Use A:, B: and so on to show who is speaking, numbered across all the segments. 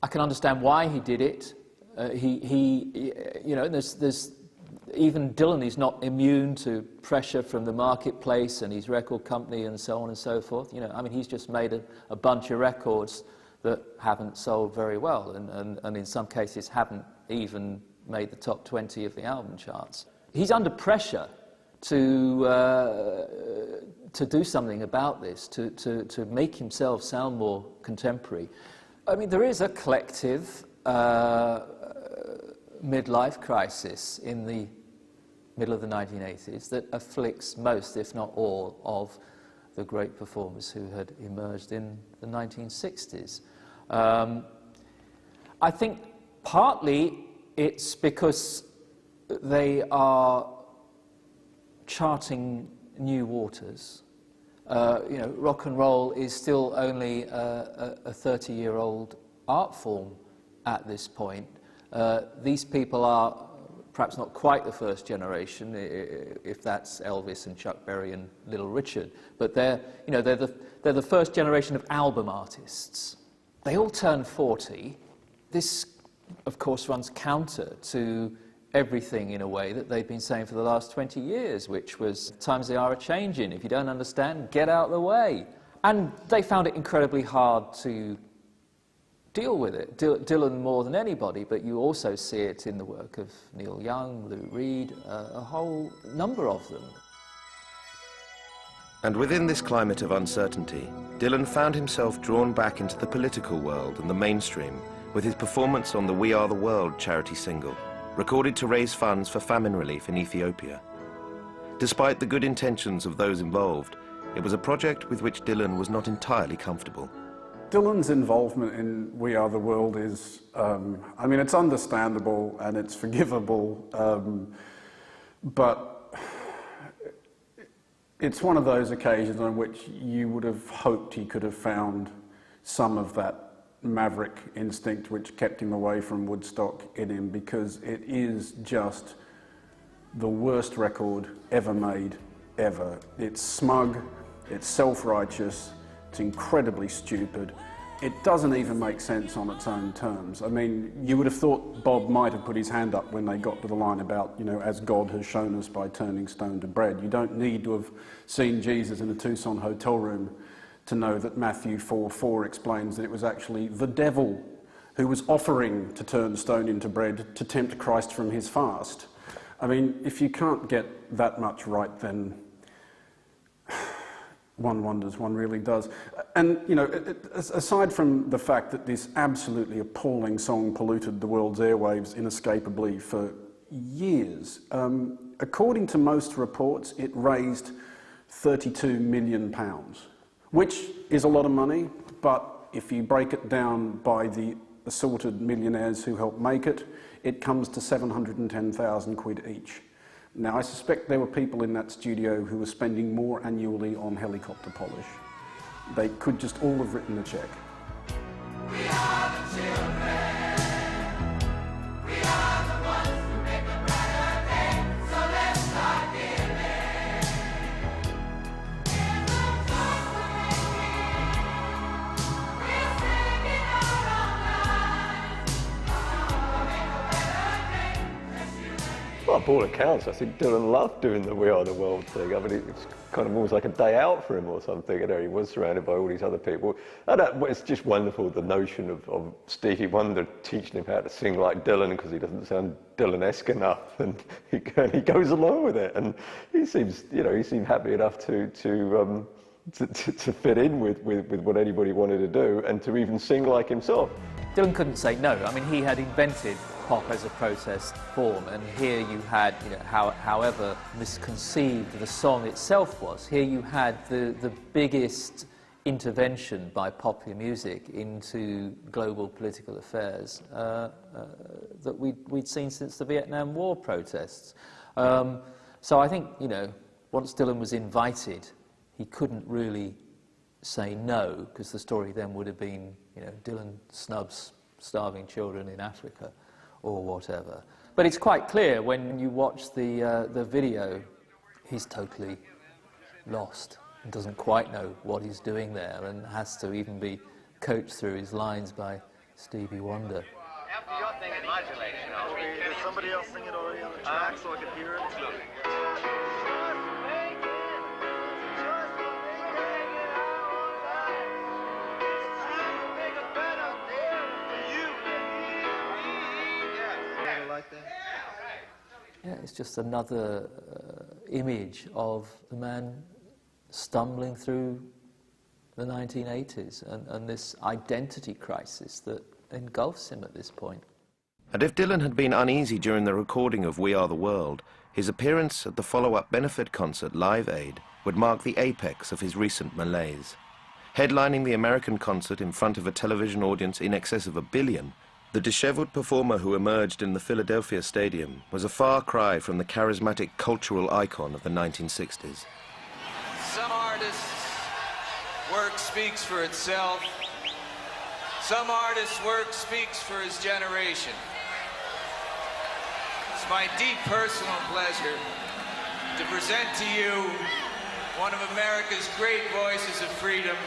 A: I can understand why he did it. You know, there's even Dylan is not immune to pressure from the marketplace and his record company and so on and so forth. You know, I mean, he's just made a bunch of records that haven't sold very well, and in some cases haven't even made the top 20 of the album charts. He's under pressure to do something about this, to make himself sound more contemporary. I mean, there is a collective midlife crisis in the middle of the 1980s that afflicts most, if not all, of the great performers who had emerged in the 1960s. I think partly it's because they are charting new waters. You know, rock and roll is still only a 30-year-old art form at this point. These people are perhaps not quite the first generation, if that's Elvis and Chuck Berry and Little Richard, but they're the first generation of album artists. They all turn 40. This, of course, runs counter to everything in a way that they've been saying for the last 20 years, which was, times they are a-changing. If you don't understand, get out of the way. And they found it incredibly hard to deal with it. Dylan more than anybody, but you also see it in the work of Neil Young, Lou Reed, a whole number of them.
B: And within this climate of uncertainty, Dylan found himself drawn back into the political world and the mainstream with his performance on the We Are the World charity single, recorded to raise funds for famine relief in Ethiopia. Despite the good intentions of those involved, it was a project with which Dylan was not entirely comfortable.
C: Dylan's involvement in We Are the World is, I mean, it's understandable and it's forgivable, but it's one of those occasions on which you would have hoped he could have found some of that maverick instinct which kept him away from Woodstock in him, because it is just the worst record ever made, ever. It's smug, it's self-righteous, it's incredibly stupid. It doesn't even make sense on its own terms. I mean, you would have thought Bob might have put his hand up when they got to the line about, you know, as God has shown us by turning stone to bread. You don't need to have seen Jesus in a Tucson hotel room to know that Matthew 4:4 explains that it was actually the devil who was offering to turn stone into bread to tempt Christ from his fast. I mean, if you can't get that much right, then one wonders, one really does. And, you know, aside from the fact that this absolutely appalling song polluted the world's airwaves inescapably for years, according to most reports, it raised £32 million, which is a lot of money, but if you break it down by the assorted millionaires who helped make it, it comes to 710,000 quid each. Now, I suspect there were people in that studio who were spending more annually on helicopter polish. They could just all have written a cheque. We are the children. We are the ones who make a brighter day. So let's start giving. Here's a toast to making. We're singing out all night. To make a better day.
D: Well, by all accounts, I think Dylan loved doing the We Are the World thing. I mean, it's kind of almost like a day out for him or something. You know, he was surrounded by all these other people. It's just wonderful, the notion of Stevie Wonder teaching him how to sing like Dylan because he doesn't sound Dylan-esque enough, and he goes along with it. And he seems, you know, he seemed happy enough to fit in with what anybody wanted to do, and to even sing like himself.
A: Dylan couldn't say no. I mean, he had invented pop as a protest form, and here you had, you know, however misconceived the song itself was, here you had the biggest intervention by popular music into global political affairs that we'd seen since the Vietnam War protests. So I think, you know, once Dylan was invited, he couldn't really say no, because the story then would have been, you know, Dylan snubs starving children in Africa or whatever. But it's quite clear when you watch the video, he's totally lost and doesn't quite know what he's doing there, and has to even be coached through his lines by Stevie Wonder.
E: After your thing in modulation,
F: Did somebody else sing it already on the track so I could hear it?
A: Yeah, it's just another image of the man stumbling through the 1980s and this identity crisis that engulfs him at this point.
B: And if Dylan had been uneasy during the recording of We Are the World, his appearance at the follow-up benefit concert Live Aid would mark the apex of his recent malaise. Headlining the American concert in front of a television audience in excess of 1 billion, the disheveled performer who emerged in the Philadelphia Stadium was a far cry from the charismatic cultural icon of the 1960s.
G: Some artists' work speaks for itself. Some artists' work speaks for his generation. It's my deep personal pleasure to present to you one of America's great voices of freedom.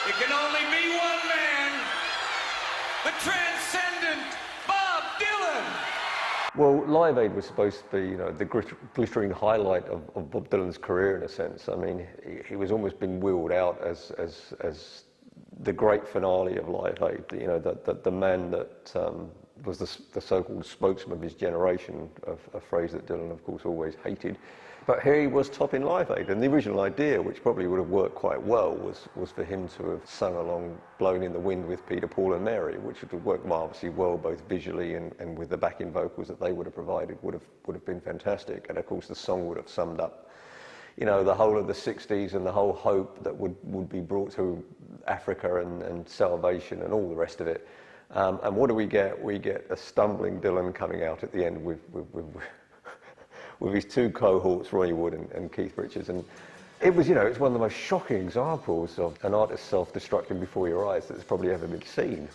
G: It can only be one man, the transcendent Bob Dylan.
D: Well, Live Aid was supposed to be, the glittering highlight of Bob Dylan's career in a sense. I mean, he was almost been wheeled out as the great finale of Live Aid. The man that was the so-called spokesman of his generation, a phrase that Dylan, of course, always hated. But here he was topping Live Aid, and the original idea, which probably would have worked quite well, was for him to have sung along Blowing in the Wind with Peter, Paul and Mary, which would have worked marvellously well, both visually and with the backing vocals that they would have provided would have been fantastic. And of course the song would have summed up, the whole of the 60s and the whole hope that would be brought to Africa and salvation and all the rest of it. And what do we get? We get a stumbling Dylan coming out at the end with his two cohorts, Ronnie Wood and Keith Richards. And it was, it's one of the most shocking examples of an artist self-destructing before your eyes that's probably ever been seen.